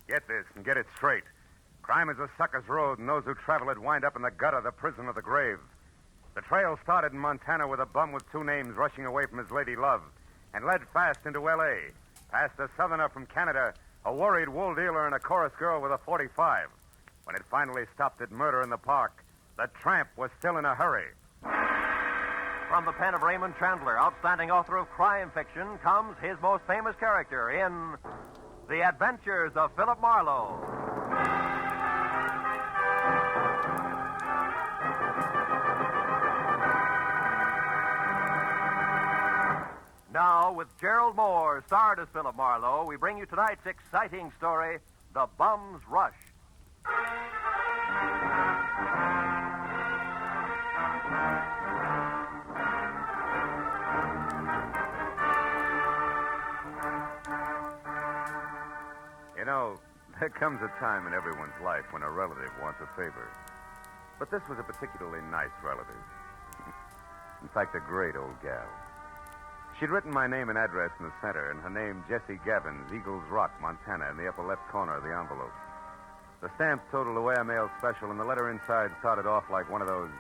Get this and get it straight. Crime is a sucker's road, and those who travel it wind up in the gutter, the prison, or the grave. The trail started in Montana with a bum with two names rushing away from his lady love, and led fast into L.A., past a southerner from Canada, a worried wool dealer, and a chorus girl with a .45. When it finally stopped at murder in the park, the tramp was still in a hurry. From the pen of Raymond Chandler, outstanding author of crime fiction, comes his most famous character in The Adventures of Philip Marlowe. Now, with Gerald Mohr, starred as Philip Marlowe, we bring you tonight's exciting story, The Bum's Rush. You know, there comes a time in everyone's life when a relative wants a favor. But this was a particularly nice relative. In fact, a great old gal. She'd written my name and address in the center, and her name, Jessie Gavins, Eagles Rock, Montana, in the upper left corner of the envelope. The stamp totaled away a mail special, and the letter inside started off like one of those,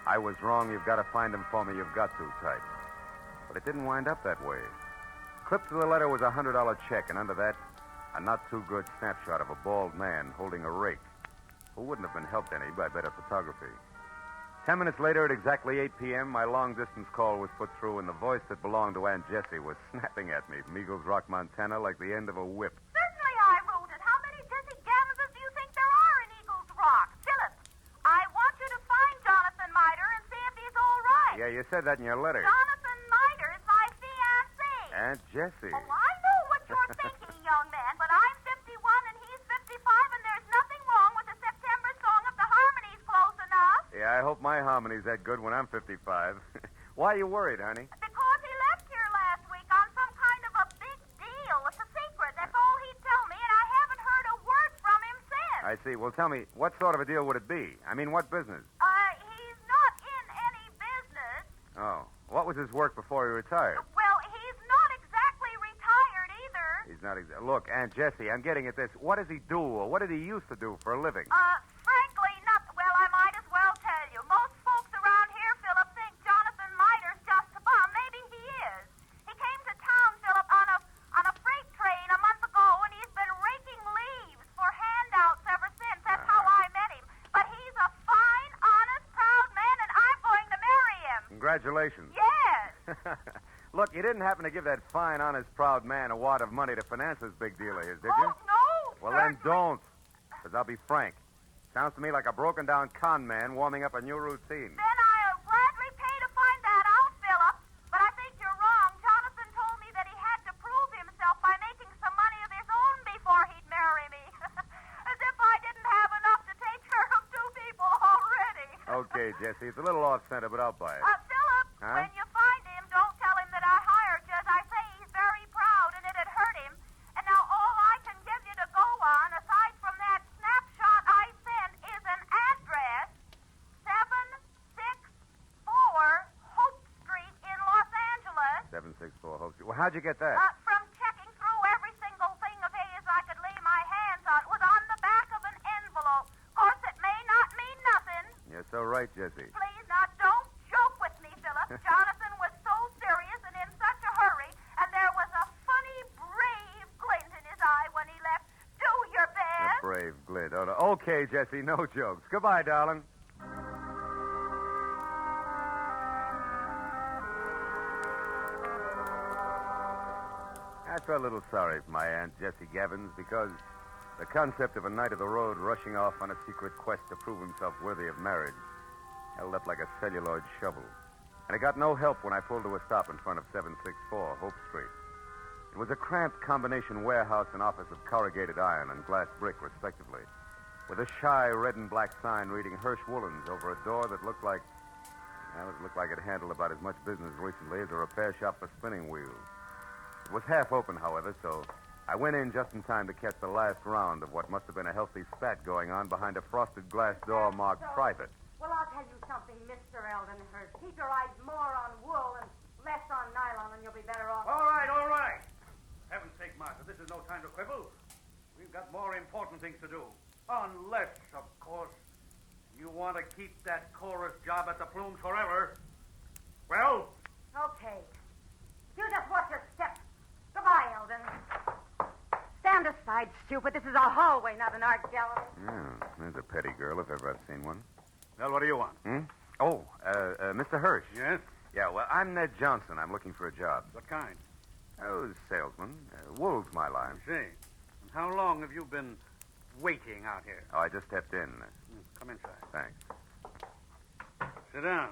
"I was wrong, you've got to find him for me, you've got to" type. But it didn't wind up that way. Clipped to the letter was a $100 check, and under that, a not-too-good snapshot of a bald man holding a rake, who wouldn't have been helped any by better photography. 10 minutes later, at exactly 8 p.m., my long-distance call was put through, and the voice that belonged to Aunt Jessie was snapping at me from Eagles Rock, Montana, like the end of a whip. Certainly I wrote it. How many Jessie Gavinses do you think there are in Eagles Rock? Philip, I want you to find Jonathan Miter and see if he's all right. Yeah, you said that in your letter. Jonathan Miter is my fiancé. Aunt Jessie. Oh, I know what you're thinking, young man, but I'm 51 and he's 55, and there's nothing wrong with the September song if the harmony's close enough. Yeah, I hope my harmony's that good when I'm 55. Why are you worried, honey? Because he left here last week on some kind of a big deal. It's a secret. That's all he'd tell me, and I haven't heard a word from him since. I see. Well, tell me, what sort of a deal would it be? I mean, what business? He's not in any business. Oh. What was his work before he retired? Well, he's not exactly retired either. He's not Look, Aunt Jessie, I'm getting at this. What does he do, or what did he used to do for a living? Frankly, not... Well, I might as well tell you. Most folks around here, Philip, think Jonathan Miter's just a bum. Maybe he is. He came to town, Philip, on a freight train a month ago, and he's been raking leaves for handouts ever since. That's how I met him. But he's a fine, honest, proud man, and I'm going to marry him. Congratulations. Yes. Look, you didn't happen to give that fine, honest, proud man a wad of money to finance this big deal of his, did you? Oh, no. Well, then don't. Because I'll be frank. Sounds to me like a broken-down con man warming up a new routine. Then I'll gladly pay to find that out, Philip. But I think you're wrong. Jonathan told me that he had to prove himself by making some money of his own before he'd marry me. As if I didn't have enough to take care of two people already. Okay, Jessie, it's a little off-center, but I'll buy it. Philip, Huh? when you find him, don't tell him that I hired you. As I say, he's very proud, and it'd hurt him. And now all I can give you to go on, aside from that snapshot I sent, is an address, 764 Hope Street in Los Angeles. 764 Hope Street. Well, how'd you get that? From checking through every single thing of his I could lay my hands on. It was on the back of an envelope. Of course, it may not mean nothing. You're so right, Jessie. Please, now, don't joke with me, Philip. Jonathan was so serious and in such a hurry, and there was a funny, brave glint in his eye when he left. Do your A best. brave glint. Oh, no. Okay, Jessie, no jokes. Goodbye, darling. I felt a little sorry for my Aunt Jessie Gavins because the concept of a knight of the road rushing off on a secret quest to prove himself worthy of marriage held up like a celluloid shovel. And it got no help when I pulled to a stop in front of 764 Hope Street. It was a cramped combination warehouse and office of corrugated iron and glass brick, respectively, with a shy red and black sign reading Hirsch Woolens over a door that looked like... Well, it looked like it handled about as much business recently as a repair shop for spinning wheels. It was half open, however, so I went in just in time to catch the last round of what must have been a healthy spat going on behind a frosted glass door marked private. Well, I'll tell you something, Mr. Eldenhurst. Keep your eyes more on wool and less on nylon, and you'll be better off. All right. Heaven's sake, Martha, this is no time to quibble. We've got got more important things to do. Unless, of course, you want to keep that chorus job at the Plumes forever. Well? Okay. You just watch your step. Goodbye, Eldon. Stand aside, stupid. This is a hallway, not an art gallery. Yeah, there's a petty girl if ever I've seen one. Well, what do you want? Oh, Mr. Hirsch. Yes? Yeah, well, I'm Ned Johnson. I'm looking for a job. What kind? Oh, salesman. Wool's my line. I see. And how long have you been waiting out here? Oh, I just stepped in. Come inside. Thanks. Sit down.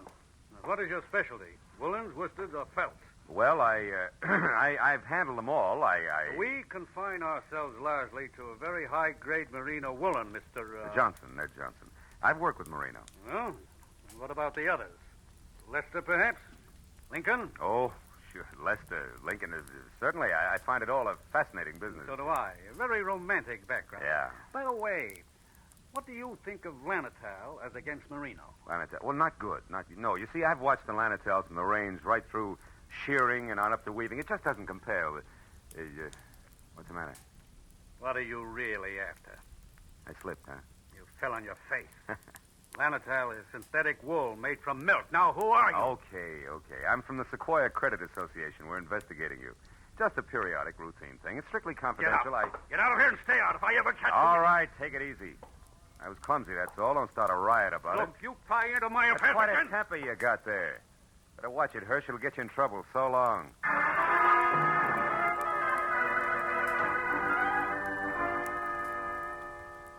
Now, what is your specialty? Woolens, worsteds, or felts? Well, I've handled them all. We confine ourselves largely to a very high-grade merino woolen, Mr. Johnson, Ned Johnson. I've worked with merino. Well, and what about the others? Lester, perhaps? Lincoln? Oh, sure. Lester, Lincoln is certainly. I find it all a fascinating business. So do I. A very romantic background. Yeah. By the way, what do you think of Lanatal as against merino? Lanatal. Well, not good. No, you see, I've watched the Lanatals from the range right through shearing and on up to weaving. It just doesn't compare with... what's the matter? What are you really after? I slipped, huh? You fell on your face. Lanatal is synthetic wool made from milk. Now, who are you? Okay. I'm from the Sequoia Credit Association. We're investigating you. Just a periodic routine thing. It's strictly confidential. Get out of here and stay out if I ever catch you. All right, take it easy. I was clumsy, that's all. Don't start a riot about it. Look, you pry into my That's affairs quite again. a temper you got there. Better watch it, Hirsch. It'll get you in trouble. So long.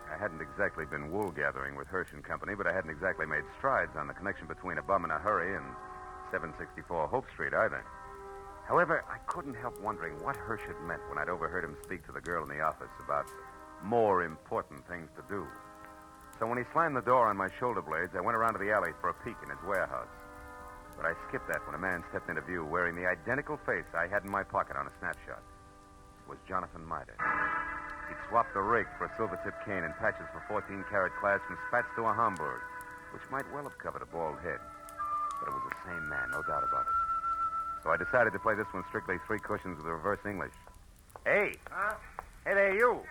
I hadn't exactly been wool gathering with Hirsch and Company, but I hadn't exactly made strides on the connection between a bum in a hurry and 764 Hope Street either. However, I couldn't help wondering what Hirsch had meant when I'd overheard him speak to the girl in the office about more important things to do. So when he slammed the door on my shoulder blades, I went around to the alley for a peek in his warehouse. But I skipped that when a man stepped into view wearing the identical face I had in my pocket on a snapshot. It was Jonathan Mitre. He'd swapped the rake for a silver-tipped cane and patches for 14-carat class from spats to a Hamburg, which might well have covered a bald head. But it was the same man, no doubt about it. So I decided to play this one strictly three cushions with reverse English. Hey. Huh? Hey there, you.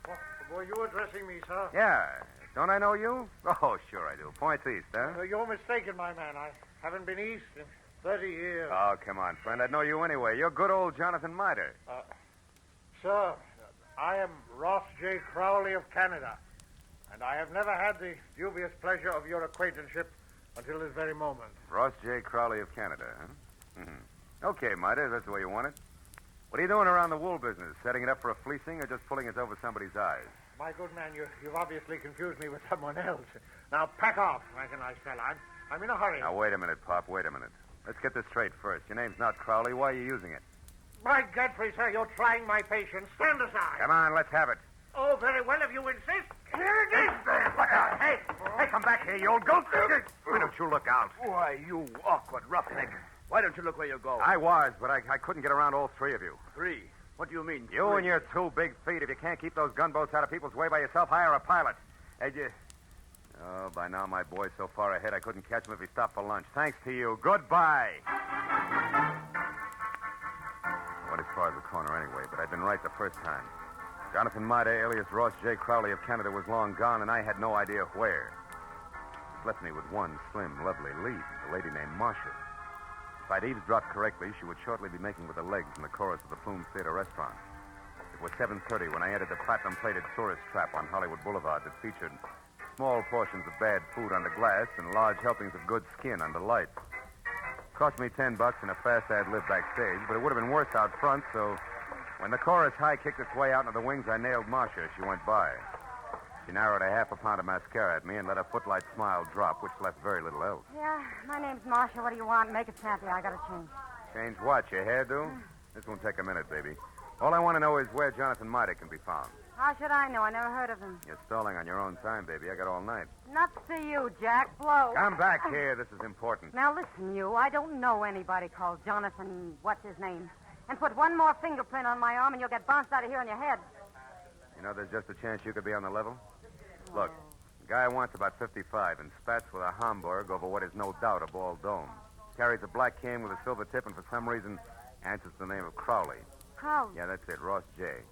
Oh, were you addressing me, sir? Yeah. Don't I know you? Oh, sure I do. Points east, huh? You're mistaken, my man. I haven't been east in 30 years. Oh, come on, friend. I'd know you anyway. You're good old Jonathan Mitre. Sir, I am Ross J. Crowley of Canada, and I have never had the dubious pleasure of your acquaintanceship until this very moment. Ross J. Crowley of Canada, huh? Mm-hmm. Okay, Mitre, that's the way you want it. What are you doing around the wool business? Setting it up for a fleecing or just pulling us over somebody's eyes? My good man, you've obviously confused me with someone else. Now, pack off, like a nice fella. I'm in a hurry. Now, wait a minute, Pop. Wait a minute. Let's get this straight first. Your name's not Crowley. Why are you using it? By Godfrey, sir, you're trying my patience. Stand aside. Come on, let's have it. Oh, very well, if you insist. Here it is. Look out. Hey, come back here, you old goat. Why don't you look out? Why, you awkward roughneck. Why don't you look where you go? I was, but I couldn't get around all three of you. Three? What do you mean? You and your 2 big feet. If you can't keep those gunboats out of people's way by yourself, hire a pilot. Oh, by now my boy's so far ahead I couldn't catch him if he stopped for lunch. Thanks to you. Goodbye. Went as far as the corner anyway, but I'd been right the first time. Jonathan Mitre, alias Ross J. Crowley of Canada, was long gone, and I had no idea where. This left me with one slim, lovely lead, a lady named Marcia. If I'd eavesdropped correctly, she would shortly be making with the legs in the chorus of the Plume Theater restaurant. It was 7:30 when I entered the platinum-plated tourist trap on Hollywood Boulevard that featured small portions of bad food under glass and large helpings of good skin under lights. Cost me $10 and a fast ad lib backstage, but it would have been worse out front, so when the chorus high kicked its way out into the wings, I nailed Marcia as she went by. She narrowed a half a pound of mascara at me and let a footlight smile drop, which left very little else. Yeah, my name's Marcia. What do you want? Make it snappy. I gotta change. Change what? Your hairdo? This won't take a minute, baby. All I want to know is where Jonathan Mitre can be found. How should I know? I never heard of him. You're stalling on your own time, baby. I got all night. Nuts to you, Jack. Blow. Come back here. This is important. Now listen, you. I don't know anybody called Jonathan, what's his name? And put one more fingerprint on my arm and you'll get bounced out of here on your head. You know, there's just a chance you could be on the level. Look, the guy wants about 55 and spats with a Hamburg over what is no doubt a bald dome. Carries a black cane with a silver tip and for some reason answers the name of Crowley. Crowley? Yeah, that's it, Ross J.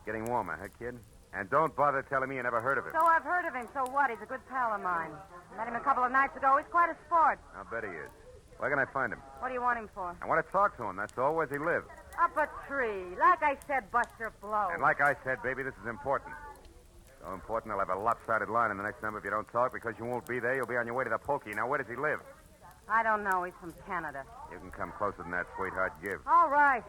Getting warmer, huh, kid? And don't bother telling me you never heard of him. So I've heard of him. So what? He's a good pal of mine. Met him a couple of nights ago. He's quite a sport. I'll bet he is. Where can I find him? What do you want him for? I want to talk to him, that's all. Where's he live? Up a tree. Like I said, Buster Blow. And like I said, baby, this is important. So important, I'll have a lopsided line in the next number if you don't talk, because you won't be there. You'll be on your way to the pokey. Now, where does he live? I don't know. He's from Canada. You can come closer than that, sweetheart. Give. All right.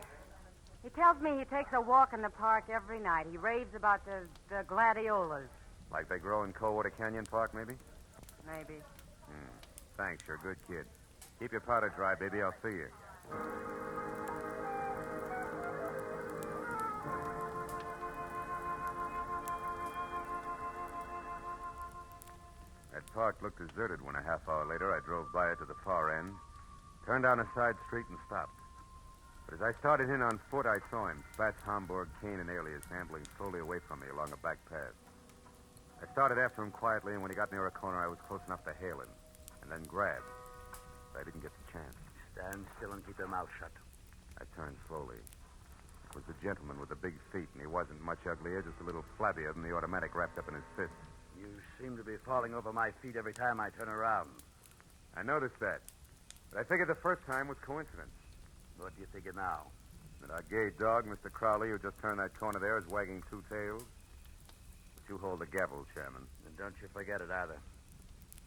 He tells me he takes a walk in the park every night. He raves about the gladiolas. Like they grow in Coldwater Canyon Park, maybe? Maybe. Thanks, you're a good kid. Keep your powder dry, baby. I'll see you. That park looked deserted when a half hour later I drove by it to the far end, turned down a side street and stopped. But as I started in on foot, I saw him, Spats, Homburg, Kane, and Alias, ambling slowly away from me along a back path. I started after him quietly, and when he got near a corner, I was close enough to hail him, and then grab. But I didn't get the chance. Stand still and keep your mouth shut. I turned slowly. It was the gentleman with the big feet, and he wasn't much uglier, just a little flabbier than the automatic wrapped up in his fist. You seem to be falling over my feet every time I turn around. I noticed that. But I figured the first time was coincidence. What do you figure now? That our gay dog, Mr. Crowley, who just turned that corner there, is wagging two tails. But you hold the gavel, Chairman. And don't you forget it either.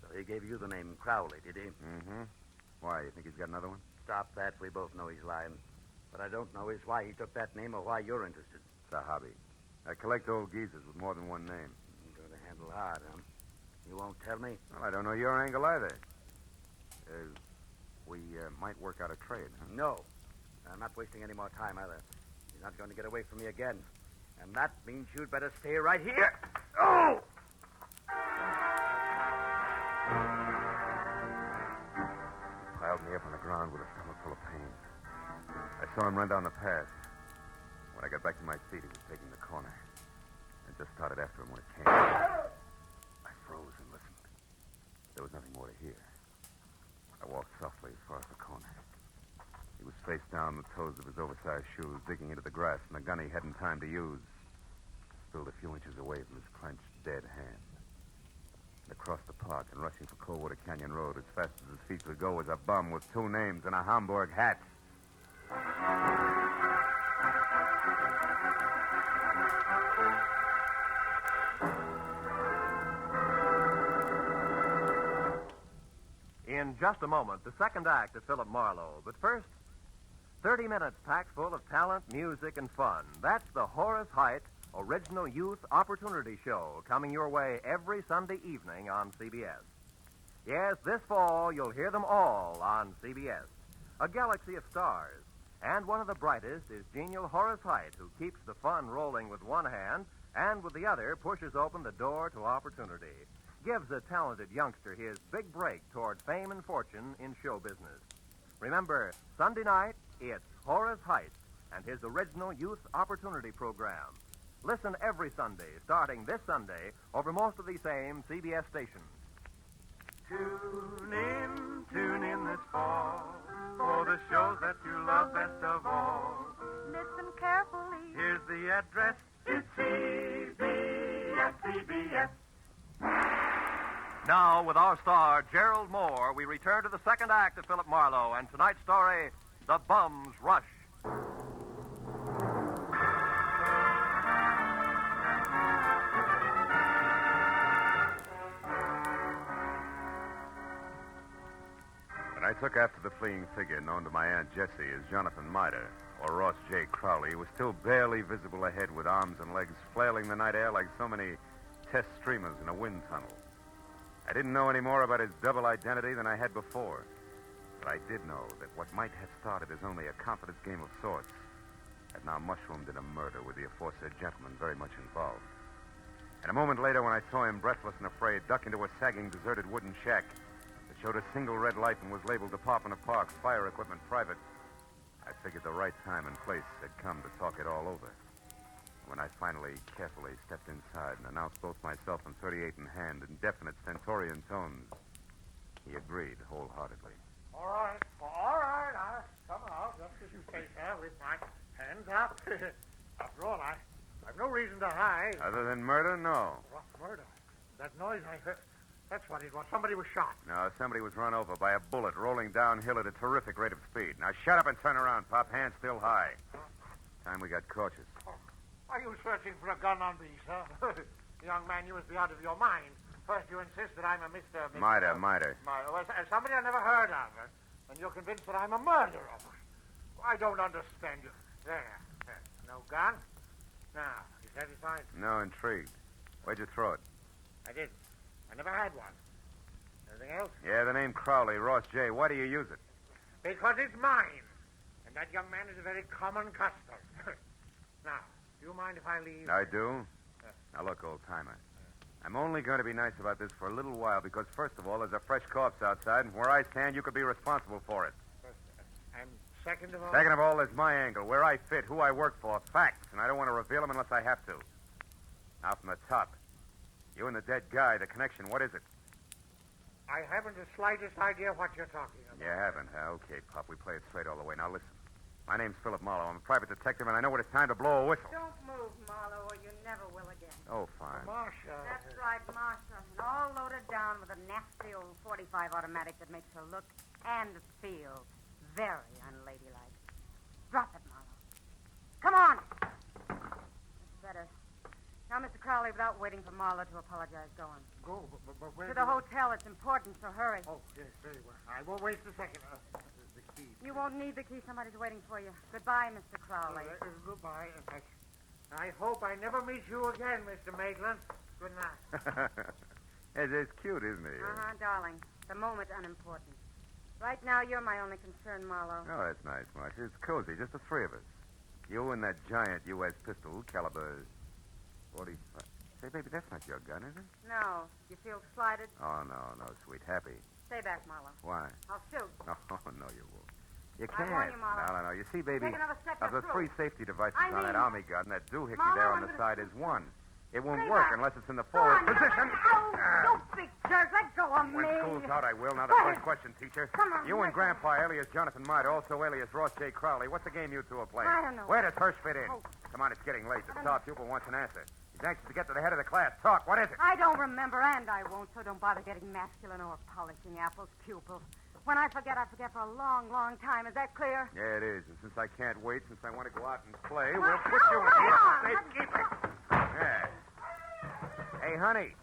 So he gave you the name Crowley, did he? Mm-hmm. Why, you think he's got another one? Stop that. We both know he's lying. What I don't know is why he took that name or why you're interested. It's a hobby. I collect old geezers with more than one name. You're going to handle hard, huh? You won't tell me? Well, I don't know your angle either. We might work out a trade, huh? No. I'm not wasting any more time either. He's not going to get away from me again. And that means you'd better stay right here. Oh! Piled me up on the ground with a stomach full of pain. I saw him run down the path. When I got back to my feet, he was taking the corner. I just started after him when it came. I froze and listened. There was nothing more to hear. I walked softly as far as the corner. He was face down, the toes of his oversized shoes digging into the grass, and the gun he hadn't time to use spilled a few inches away from his clenched, dead hand. And across the park and rushing for Coldwater Canyon Road as fast as his feet could go was a bum with two names and a Homburg hat. In just a moment, the second act of Philip Marlowe. But first, 30 minutes packed full of talent, music, and fun. That's the Horace Heidt Original Youth Opportunity Show, coming your way every Sunday evening on CBS. Yes, this fall, you'll hear them all on CBS. A galaxy of stars. And one of the brightest is genial Horace Heidt, who keeps the fun rolling with one hand and with the other pushes open the door to opportunity. Gives a talented youngster his big break toward fame and fortune in show business. Remember, Sunday night, it's Horace Heidt and his original Youth Opportunity Program. Listen every Sunday, starting this Sunday, over most of these same CBS stations. Tune in this fall for the shows that you love best of all. Listen carefully. Here's the address. It's CBS. Now, with our star, Gerald Mohr, we return to the second act of Philip Marlowe and tonight's story, The Bum's Rush. When I took after the fleeing figure known to my Aunt Jessie as Jonathan Mitre, or Ross J. Crowley, who was still barely visible ahead with arms and legs flailing the night air like so many test streamers in a wind tunnel. I didn't know any more about his double identity than I had before. But I did know that what might have started as only a confidence game of sorts had now mushroomed in a murder with the aforesaid gentleman very much involved. And a moment later, when I saw him, breathless and afraid, duck into a sagging, deserted wooden shack that showed a single red light and was labeled Department of Parks, Fire Equipment Private, I figured the right time and place had come to talk it all over. When I finally carefully stepped inside and announced both myself and 38 in hand in definite stentorian tones, he agreed wholeheartedly. All right. I'll come out just as you say, sir, with my hands up. After all, I I've no reason to hide. Other than murder, no. What murder? That noise I heard. That's what it was. Somebody was shot. No, somebody was run over by a bullet rolling downhill at a terrific rate of speed. Now shut up and turn around, Pop. Hands still high. Time we got cautious. Are you searching for a gun on me, sir? Young man, you must be out of your mind. First, you insist that I'm a Mr. Mida. Well, somebody I never heard of. And you're convinced that I'm a murderer. I don't understand you. There. No gun? Now, you satisfied? No, intrigued. Where'd you throw it? I didn't. I never had one. Anything else? Yeah, the name Crowley, Ross J. Why do you use it? Because it's mine. And that young man is a very common custom. Now, do you mind if I leave? I do. Now, look, old-timer. I'm only going to be nice about this for a little while because, first of all, there's a fresh corpse outside, and where I stand, you could be responsible for it. And second of all... Second of all, there's my angle, where I fit, who I work for, facts, and I don't want to reveal them unless I have to. Now, from the top. You and the dead guy, the connection, what is it? I haven't the slightest idea what you're talking about. You haven't, huh? Okay, Pop, we play it straight all the way. Now, listen. My name's Philip Marlowe. I'm a private detective, and I know when it's time to blow a whistle. Don't move, Marlowe, or you never will again. Oh, fine. Marcia. That's right, Marcia. And all loaded down with a nasty old 45 automatic that makes her look and feel very unladylike. Drop it, Marlowe. Come on. That's better. Now, Mr. Crowley, without waiting for Marlowe to apologize, go on. Go, but where... To the hotel. It's important, so hurry. Oh, yes, very well. I won't waste a second. The key. You won't need the key. Somebody's waiting for you. Goodbye, Mr. Crowley. Goodbye. I hope I never meet you again, Mr. Maitland. Good night. It's cute, isn't he? Uh-huh, darling. The moment's unimportant. Right now, you're my only concern, Marlowe. Oh, that's nice, Marcia. It's cozy, just the three of us. You and that giant U.S. pistol, caliber 45. Say, baby, that's not your gun, is it? No. You feel slighted? Oh, no, sweet. Happy. Stay back, Marlowe. Why? I'll shoot. Oh, no, you won't. You I can't. warn you, Marlowe. No. You see, baby, Take another step, of the you're three through. safety devices I on that mean- army gun, that doohickey Marlowe, there on I'm the gonna side shoot. is one. It won't Stay work back. unless it's in the Go forward on, position. You big jerk. Let go of me. When school's out, I will. Now, the first question, teacher. Come on, You and let go. Grandpa, alias Jonathan Mida, also alias Ross J. Crowley. What's the game you two are playing? I don't know. Where does Hirsch fit in? Oh. Come on, it's getting late. The star pupil wants an answer. He's anxious to get to the head of the class. Talk. What is it? I don't remember, and I won't, so don't bother getting masculine or polishing apples, pupil. When I forget for a long, long time. Is that clear? Yeah, it is. And since I can't wait, since I want to go out and play, Well, we'll put you in hold here on. for safekeeping. Yeah. Hey, honey,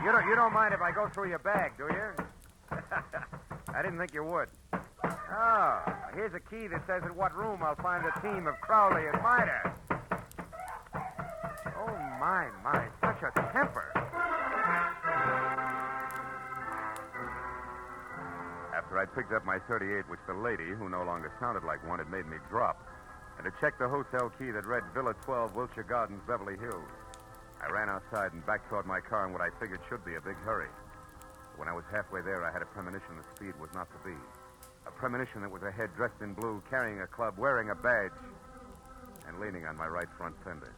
you don't mind if I go through your bag, do you? I didn't think you would. Oh, here's a key that says in what room I'll find the team of Crowley and Mida. Oh, my, such a temper. After I picked up my .38, which the lady, who no longer sounded like one, had made me drop, and to check the hotel key that read Villa 12, Wilshire Gardens, Beverly Hills, I ran outside and back toward my car in what I figured should be a big hurry. But when I was halfway there, I had a premonition that speed was not to be. A premonition that was a head dressed in blue, carrying a club, wearing a badge, and leaning on my right front fender.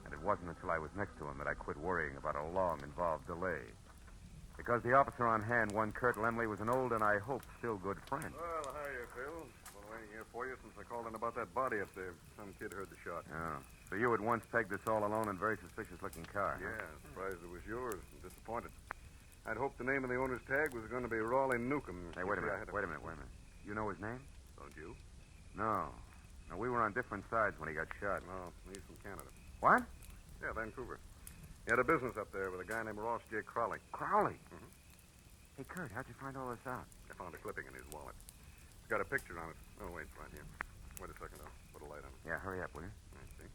And it wasn't until I was next to him that I quit worrying about a long, involved delay. Because the officer on hand, one Kurt Lemley, was an old and I hope still good friend. Well, hiya, Phil. Been waiting here for you since I called in about that body up there. Some kid heard the shot. Oh. So you had once pegged this all-alone and very suspicious-looking car. Yeah, surprised it was yours. I'm disappointed. I'd hoped the name of the owner's tag was going to be Raleigh Newcomb. Hey, wait a minute. You know his name? Don't you? No. No, we were on different sides when he got shot. No, he's from Canada. What? Yeah, Vancouver. He had a business up there with a guy named Ross J. Crowley. Crowley? Mhm. Hey, Kurt, how'd you find all this out? I found a clipping in his wallet. It's got a picture on it. Oh, wait, right here. Wait a second, I'll put a light on it. Yeah, hurry up, will you? I see.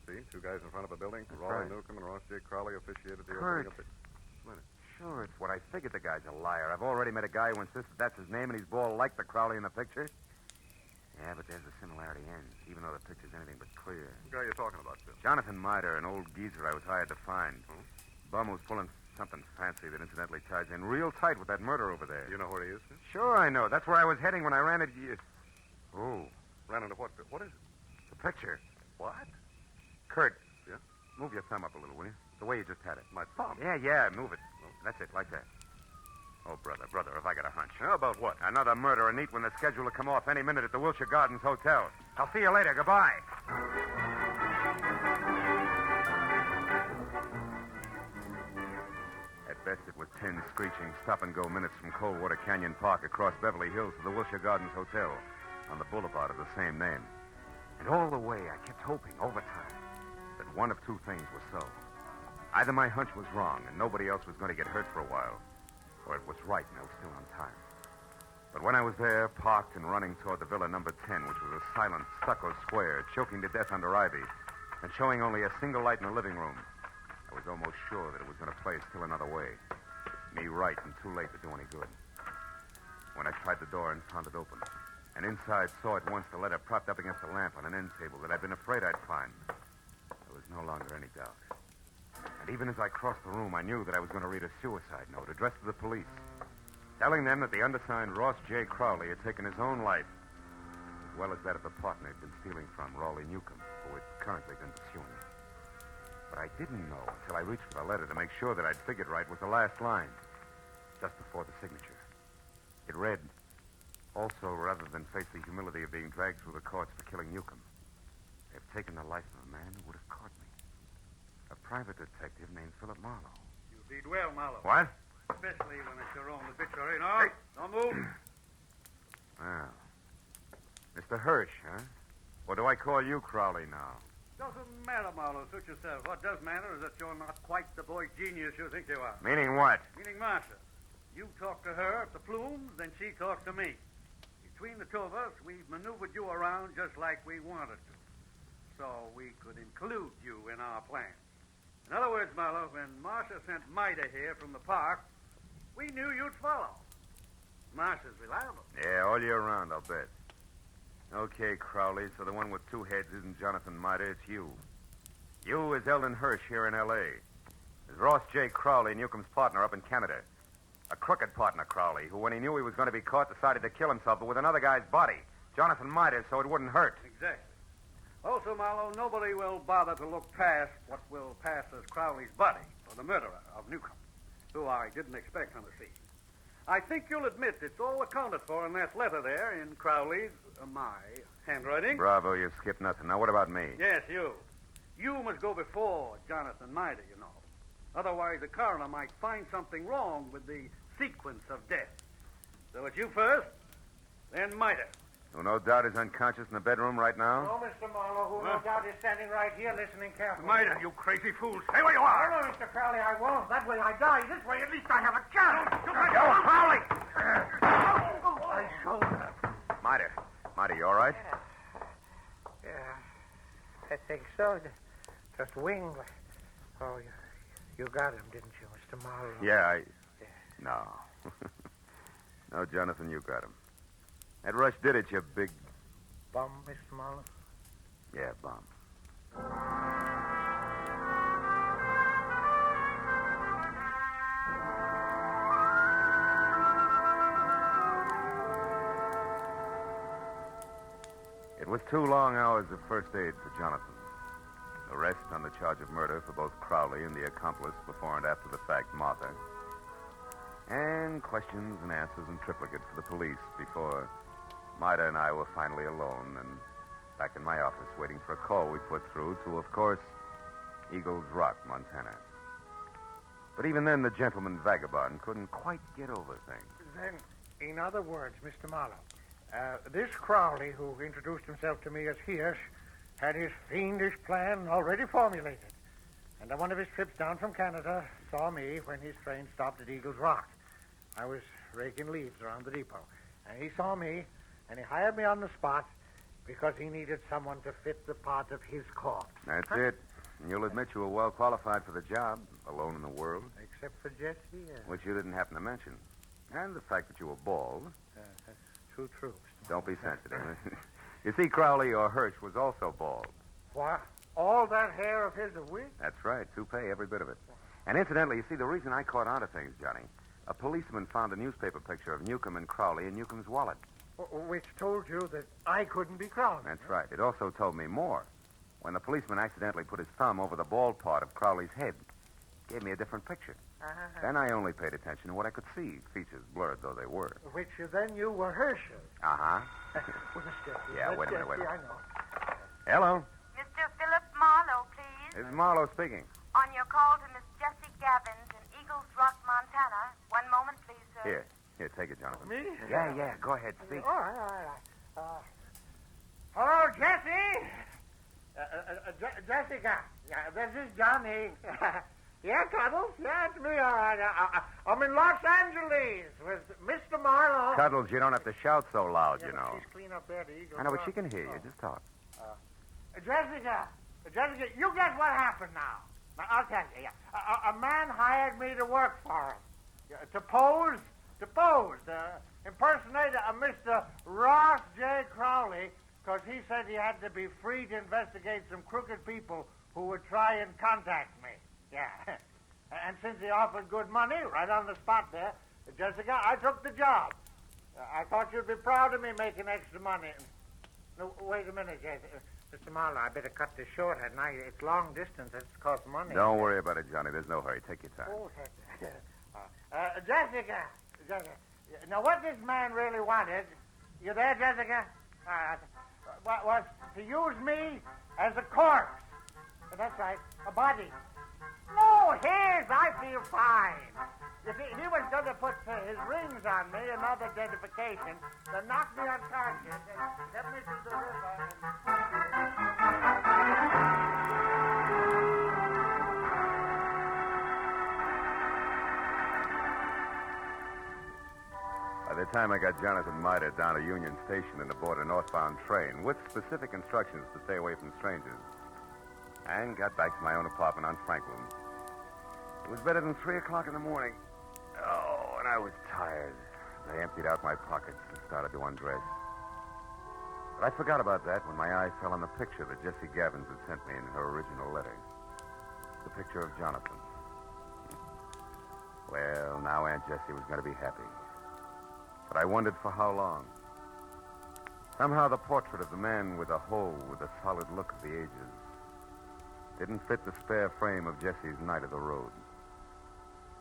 See, two guys in front of a building. That's Raleigh right. Newcomb and Ross J. Crowley officiated the Kurt. opening of the... Sure, it's what I figured. The guy's a liar. I've already met a guy who insists that's his name, and he's bald like the Crowley in the picture. Yeah, but there's the similarity ends, even though the picture's anything but clear. What guy you talking about, Phil? Jonathan Mida, an old geezer I was hired to find. Hmm? Bum who's pulling something fancy that incidentally ties in real tight with that murder over there. You know where he is, Phil? Sure, I know. That's where I was heading when I ran into you. Oh, Ran into what, Phil? What is it? the picture. What? Kurt. Yeah? Move your thumb up a little, will you? The way you just had it. My thumb. Yeah, move it. That's it, like that. Oh, brother, have I got a hunch. How about what? Another murder, a neat one that's scheduled to come off any minute at the Wilshire Gardens Hotel. I'll see you later. Goodbye. Best it was 10 screeching stop-and-go minutes from Coldwater Canyon Park across Beverly Hills to the Wilshire Gardens Hotel on the boulevard of the same name. And all the way, I kept hoping, over time, that one of two things was so. Either my hunch was wrong and nobody else was going to get hurt for a while, or it was right and I was still on time. But when I was there, parked and running toward the Villa number 10, which was a silent stucco square, choking to death under ivy, and showing only a single light in the living room, I was almost sure that it was going to play still another way. Me right and too late to do any good. When I tried the door and found it open, and inside saw at once the letter propped up against a lamp on an end table that I'd been afraid I'd find, there was no longer any doubt. And even as I crossed the room, I knew that I was going to read a suicide note addressed to the police, telling them that the undersigned Ross J. Crowley had taken his own life, as well as that of the partner he'd been stealing from, Raleigh Newcomb, who had currently been pursuing him. But I didn't know until I reached for the letter to make sure that I'd figured right was the last line, just before the signature. It read, "Also, rather than face the humility of being dragged through the courts for killing Newcomb, they've taken the life of a man who would have caught me. A private detective named Philip Marlowe." You did well, Marlowe. What? Especially when it's your own obituary. No, don't move. Well, Mr. Hirsch, huh? Or do I call you Crowley now? Doesn't matter, Marlowe. Suit yourself. What does matter is that you're not quite the boy genius you think you are. Meaning what? Meaning Marcia. You talk to her at the Plumes, then she talks to me. Between the two of us, we've maneuvered you around just like we wanted to. So we could include you in our plans. In other words, Marlowe, when Marcia sent Mida here from the park, we knew you'd follow. Marcia's reliable. Yeah, all year round, I'll bet. Okay, Crowley, so the one with two heads isn't Jonathan Mida, it's you. You is Eldon Hirsch here in L.A. Is Ross J. Crowley, Newcomb's partner up in Canada. A crooked partner, Crowley, who, when he knew he was going to be caught, decided to kill himself, but with another guy's body. Jonathan Mida, so it wouldn't hurt. Exactly. Also, Marlowe, nobody will bother to look past what will pass as Crowley's buddy, or the murderer of Newcomb, who I didn't expect on the scene. I think you'll admit it's all accounted for in that letter there in Crowley's, my handwriting. Bravo, you skipped nothing. Now, what about me? Yes, you. You must go before Jonathan Mida, you know. Otherwise, the coroner might find something wrong with the sequence of death. So it's you first, then Mida. Who no doubt is unconscious in the bedroom right now? Oh, Mr. Marlowe, who no doubt is standing right here listening carefully. Mida, you crazy fool. Stay where you are. No, Mr. Crowley, I won't. That way I die. This way, at least I have a chance. Yo, Crowley! My shoulder. Mida, you all right? Yeah, I think so. Just wing. Oh, you got him, didn't you, Mr. Marlowe? Yeah, No. No, Jonathan, you got him. That rush did it, you big... Bum, Mr. Marlowe? Yeah, bum. It was 2 long hours of first aid for Jonathan. Arrest on the charge of murder for both Crowley and the accomplice before and after the fact, Martha. And questions and answers in triplicate for the police before Mida and I were finally alone and back in my office waiting for a call we put through to, of course, Eagles Rock, Montana. But even then, the gentleman vagabond couldn't quite get over things. Then, in other words, Mr. Marlowe, this Crowley, who introduced himself to me as Hirsch, had his fiendish plan already formulated. And on one of his trips down from Canada, saw me when his train stopped at Eagles Rock. I was raking leaves around the depot. And he saw me, and he hired me on the spot because he needed someone to fit the part of his corpse. That's it. And you'll admit you were well qualified for the job, alone in the world. Except for Jesse, Which you didn't happen to mention. And the fact that you were bald. That's true, Mr. Don't be sensitive. You see, Crowley or Hirsch was also bald. What? All that hair of his a wig? That's right. Toupee, every bit of it. And incidentally, you see, the reason I caught on to things, Johnny, a policeman found a newspaper picture of Newcomb and Crowley in Newcomb's wallet. Which told you that I couldn't be Crowley. That's right. It also told me more. When the policeman accidentally put his thumb over the bald part of Crowley's head, it gave me a different picture. Then I only paid attention to what I could see, features blurred though they were. Which you then you were Herschel. Uh-huh. Well, Jesse, Yeah, wait a minute. I know. Hello? Mr. Philip Marlowe, please. This is Marlowe speaking. On your call to Miss Jessie Gavins in Eagles Rock, Montana. Tanner. One moment, please, sir. Here, take it, Jonathan. Me? Yeah, go ahead, speak. All right. Hello, Jesse. Jessica. Yeah, this is Johnny. Yeah, Cuddles. Yeah, it's me, all right. I'm in Los Angeles with Mr. Marlowe. Cuddles, you don't have to shout so loud, you know. She's clean up there, the Eagle. I know, but she can hear you. Just talk. Jessica, you guess what happened now? I'll tell you. Yeah. A man hired me to work for him. To pose, impersonate a Mr. Ross J. Crowley, because he said he had to be free to investigate some crooked people who would try and contact me. Yeah. And since he offered good money right on the spot there, Jessica, I took the job. I thought you'd be proud of me making extra money. No, wait a minute, Jessica. Mr. Marlowe, I better cut this short. It's long distance. It's cost money. Don't worry about it, Johnny. There's no hurry. Take your time. Oh, Jessica. Now, what this man really wanted, you there, Jessica? Was to use me as a corpse. That's right, a body. No, I feel fine. You see, he was going to put his rings on me, another identification, to knock me unconscious. Let me do this. By the time I got Jonathan Miter down to Union Station and aboard a northbound train with specific instructions to stay away from strangers, and got back to my own apartment on Franklin, it was better than 3 o'clock in the morning. Oh, and I was tired. I emptied out my pockets and started to undress. But I forgot about that when my eye fell on the picture that Jessie Gavins had sent me in her original letter. The picture of Jonathan. Well, now Aunt Jessie was going to be happy. But I wondered for how long. Somehow the portrait of the man with the hoe with the solid look of the ages didn't fit the spare frame of Jessie's night of the road.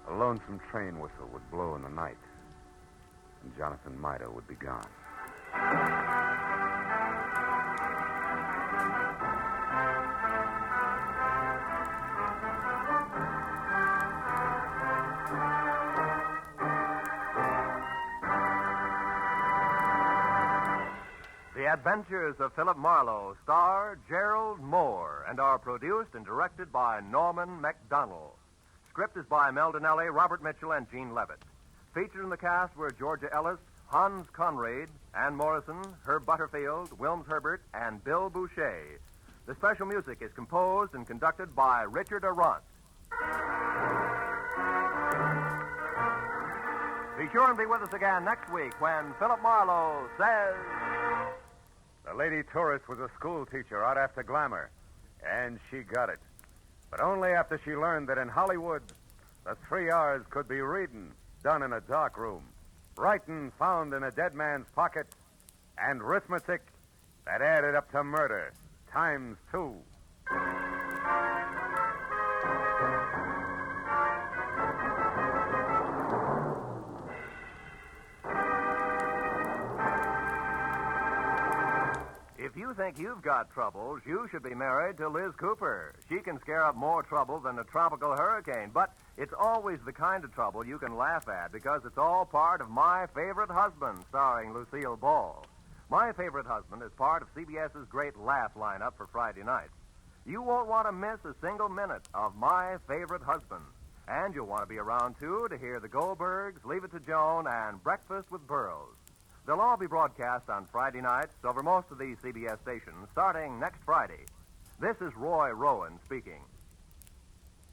A lonesome train whistle would blow in the night, and Jonathan Miter would be gone. The Adventures of Philip Marlowe star Gerald Mohr and are produced and directed by Norman MacDonald. Script is by Mel Donnelly, Robert Mitchell, and Gene Levitt. Featured in the cast were Georgia Ellis, Hans Conrad, Ann Morrison, Herb Butterfield, Wilms Herbert, and Bill Boucher. The special music is composed and conducted by Richard Arant. Be sure and be with us again next week when Philip Marlowe says... The lady tourist was a school teacher out after glamour, and she got it. But only after she learned that in Hollywood, the 3 R's could be reading, done in a dark room, writing found in a dead man's pocket, and arithmetic that added up to murder, times 2. If you think you've got troubles, you should be married to Liz Cooper. She can scare up more trouble than a tropical hurricane, but it's always the kind of trouble you can laugh at because it's all part of My Favorite Husband, starring Lucille Ball. My Favorite Husband is part of CBS's great laugh lineup for Friday nights. You won't want to miss a single minute of My Favorite Husband. And you'll want to be around, too, to hear the Goldbergs, Leave It to Joan, and Breakfast with Burroughs. They'll all be broadcast on Friday nights over most of these CBS stations starting next Friday. This is Roy Rowan speaking.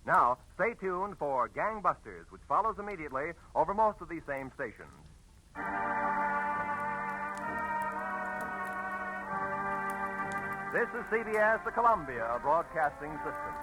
Now, stay tuned for Gangbusters, which follows immediately over most of these same stations. This is CBS, the Columbia Broadcasting System.